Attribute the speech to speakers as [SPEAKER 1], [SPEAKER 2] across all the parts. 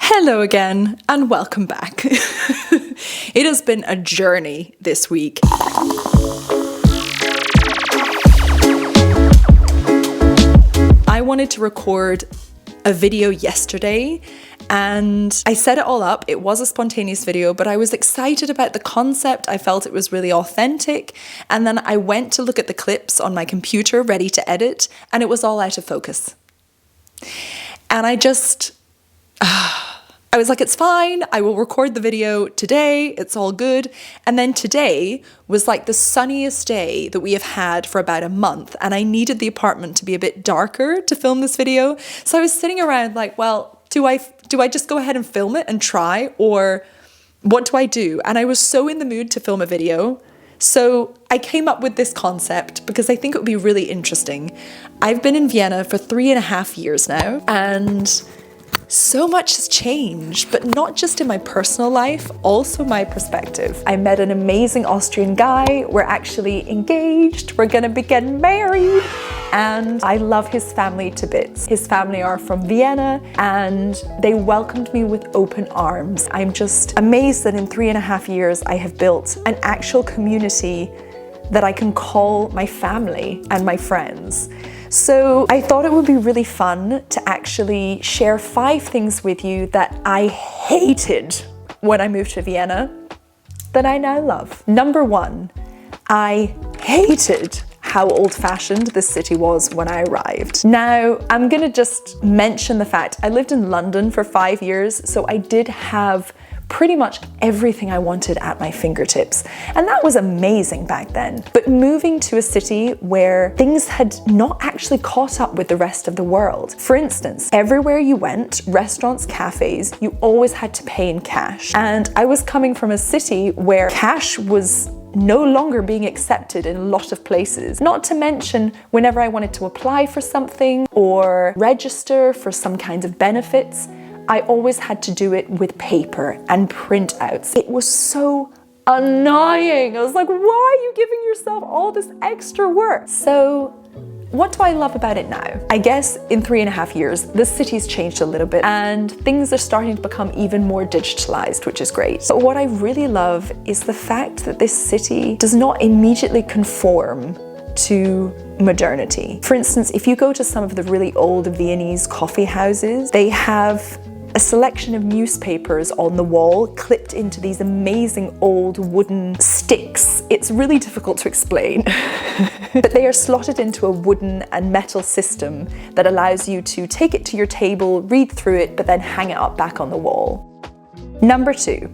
[SPEAKER 1] Hello again and welcome back. It has been a journey this week. I wanted to record a video yesterday and I set it all up. It was a spontaneous video, but I was excited about the concept. I felt it was really authentic. And then I went to look at the clips on my computer ready to edit and it was all out of focus. And I was like, it's fine, I will record the video today, it's all good. And then today was like the sunniest day that we have had for about a month, and I needed the apartment to be a bit darker to film this video. So I was sitting around like, well, do I just go ahead and film it and try, or what do I do? And I was so in the mood to film a video. So I came up with this concept because I think it would be really interesting. I've been in Vienna for 3.5 years now, and so much has changed, but not just in my personal life, also my perspective. I met an amazing Austrian guy. We're actually engaged. We're gonna be getting married. And I love his family to bits. His family are from Vienna and they welcomed me with open arms. I'm just amazed that in 3.5 years, I have built an actual community that I can call my family and my friends. So I thought it would be really fun to actually share 5 things with you that I hated when I moved to Vienna that I now love. Number 1, I hated how old-fashioned this city was when I arrived. Now, I'm gonna just mention the fact I lived in London for 5 years, so I did have pretty much everything I wanted at my fingertips. And that was amazing back then. But moving to a city where things had not actually caught up with the rest of the world. For instance, everywhere you went, restaurants, cafes, you always had to pay in cash. And I was coming from a city where cash was no longer being accepted in a lot of places. Not to mention, whenever I wanted to apply for something or register for some kinds of benefits, I always had to do it with paper and printouts. It was so annoying. I was like, why are you giving yourself all this extra work? So what do I love about it now? I guess in 3.5 years, the city's changed a little bit and things are starting to become even more digitalized, which is great. But what I really love is the fact that this city does not immediately conform to modernity. For instance, if you go to some of the really old Viennese coffee houses, they have a selection of newspapers on the wall clipped into these amazing old wooden sticks. It's really difficult to explain, but they are slotted into a wooden and metal system that allows you to take it to your table, read through it, but then hang it up back on the wall. Number 2.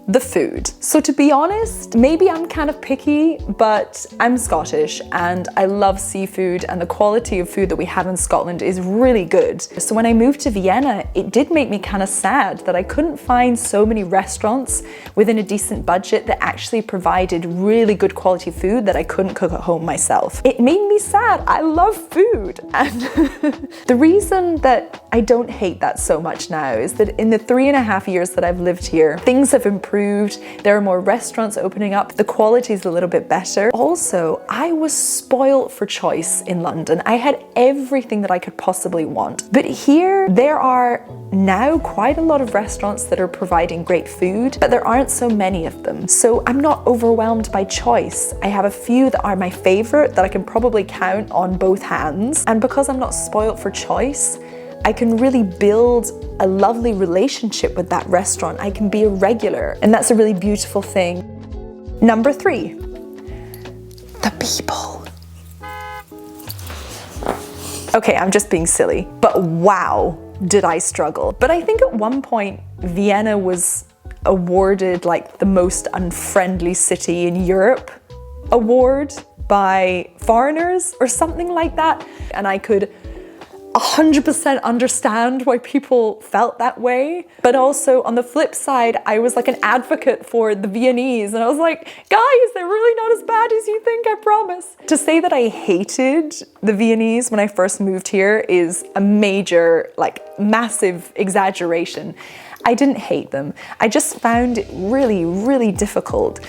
[SPEAKER 1] The food. So to be honest, maybe I'm kind of picky, but I'm Scottish and I love seafood and the quality of food that we have in Scotland is really good. So when I moved to Vienna, it did make me kind of sad that I couldn't find so many restaurants within a decent budget that actually provided really good quality food that I couldn't cook at home myself. It made me sad. I love food. And the reason that I don't hate that so much now is that in the 3.5 years that I've lived here, things have improved. There are more restaurants opening up. The quality is a little bit better. Also, I was spoiled for choice in London. I had everything that I could possibly want. But here, there are now quite a lot of restaurants that are providing great food, but there aren't so many of them. So I'm not overwhelmed by choice. I have a few that are my favorite that I can probably count on both hands. And because I'm not spoiled for choice, I can really build a lovely relationship with that restaurant. I can be a regular, and that's a really beautiful thing. Number 3, the people. Okay, I'm just being silly, but wow, did I struggle. But I think at one point, Vienna was awarded like the most unfriendly city in Europe award by foreigners or something like that. And I could 100% understand why people felt that way. But also on the flip side, I was like an advocate for the Viennese. And I was like, guys, they're really not as bad as you think, I promise. To say that I hated the Viennese when I first moved here is a major, like massive exaggeration. I didn't hate them. I just found it really, really difficult.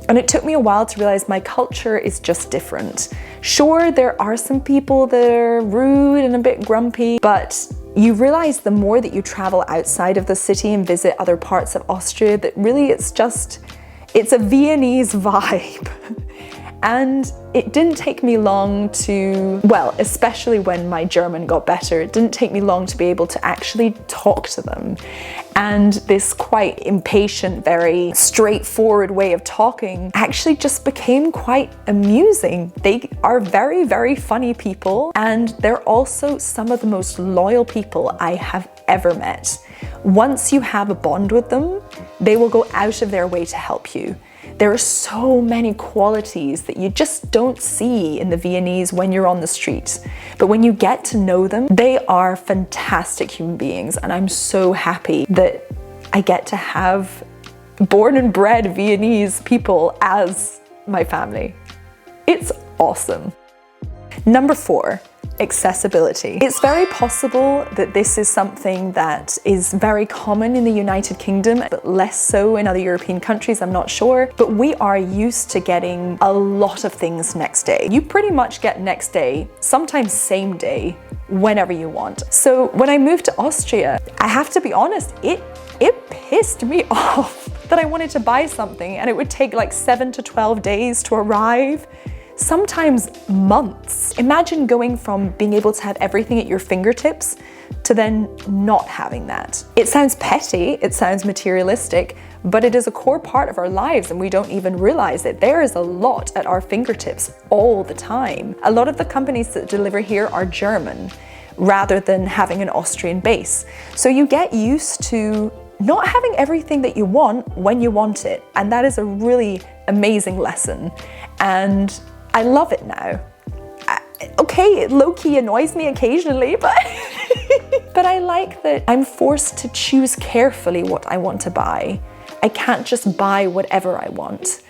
[SPEAKER 1] And it took me a while to realize my culture is just different. Sure, there are some people that are rude and a bit grumpy, but you realize the more that you travel outside of the city and visit other parts of Austria that really it's a Viennese vibe. And it didn't take me long to, well, especially when my German got better, it didn't take me long to be able to actually talk to them. And this quite impatient, very straightforward way of talking actually just became quite amusing. They are very, very funny people, and they're also some of the most loyal people I have ever met. Once you have a bond with them, they will go out of their way to help you. There are so many qualities that you just don't see in the Viennese when you're on the street. But when you get to know them, they are fantastic human beings. And I'm so happy that I get to have born and bred Viennese people as my family. It's awesome. Number 4. Accessibility. It's very possible that this is something that is very common in the United Kingdom, but less so in other European countries, I'm not sure. But we are used to getting a lot of things next day. You pretty much get next day, sometimes same day, whenever you want. So when I moved to Austria, I have to be honest, it pissed me off that I wanted to buy something and it would take like 7 to 12 days to arrive. Sometimes months. Imagine going from being able to have everything at your fingertips to then not having that. It sounds petty, it sounds materialistic, but it is a core part of our lives and we don't even realize it. There is a lot at our fingertips all the time. A lot of the companies that deliver here are German rather than having an Austrian base. So you get used to not having everything that you want when you want it. And that is a really amazing lesson. And I love it now. Okay, it low-key annoys me occasionally, but but I like that I'm forced to choose carefully what I want to buy. I can't just buy whatever I want.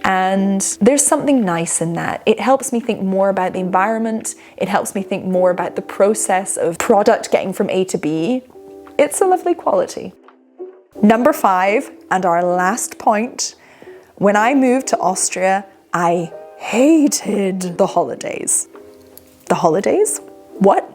[SPEAKER 1] And there's something nice in that. It helps me think more about the environment. It helps me think more about the process of product getting from A to B. It's a lovely quality. Number 5, and our last point, when I moved to Austria, I hated the holidays. The holidays? What?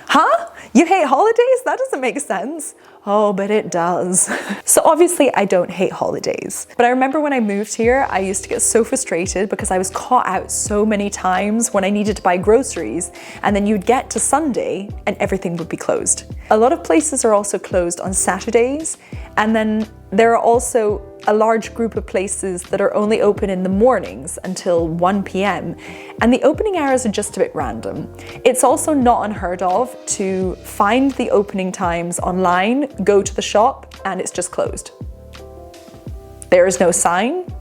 [SPEAKER 1] Huh? You hate holidays? That doesn't make sense. Oh, but it does. So obviously I don't hate holidays. But I remember when I moved here, I used to get so frustrated because I was caught out so many times when I needed to buy groceries, and then you'd get to Sunday and everything would be closed. A lot of places are also closed on Saturdays, and then there are also a large group of places that are only open in the mornings until 1 p.m. and the opening hours are just a bit random. It's also not unheard of to find the opening times online, go to the shop, and it's just closed. There is no sign,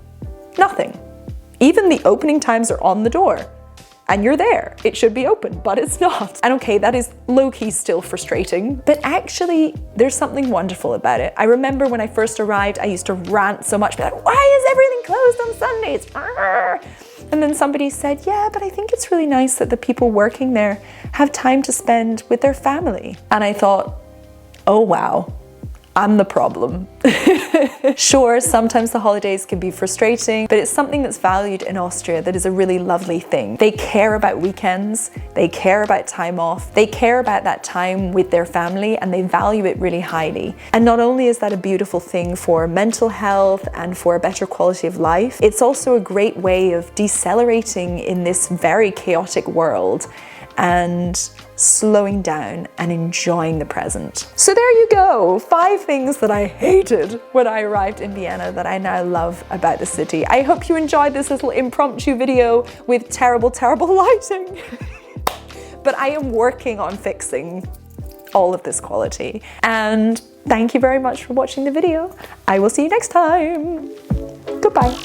[SPEAKER 1] nothing. Even the opening times are on the door. And you're there. It should be open, but it's not. And okay, that is low-key still frustrating, but actually there's something wonderful about it. I remember when I first arrived, I used to rant so much, be like, why is everything closed on Sundays? Arrgh. And then somebody said, yeah, but I think it's really nice that the people working there have time to spend with their family. And I thought, oh wow, I'm the problem. Sure, sometimes the holidays can be frustrating, but it's something that's valued in Austria that is a really lovely thing. They care about weekends, they care about time off, they care about that time with their family, and they value it really highly. And not only is that a beautiful thing for mental health and for a better quality of life, it's also a great way of decelerating in this very chaotic world and slowing down and enjoying the present. So there you go, 5 things that I hated when I arrived in Vienna that I now love about the city. I hope you enjoyed this little impromptu video with terrible, terrible lighting. But I am working on fixing all of this quality. And thank you very much for watching the video. I will see you next time. Goodbye.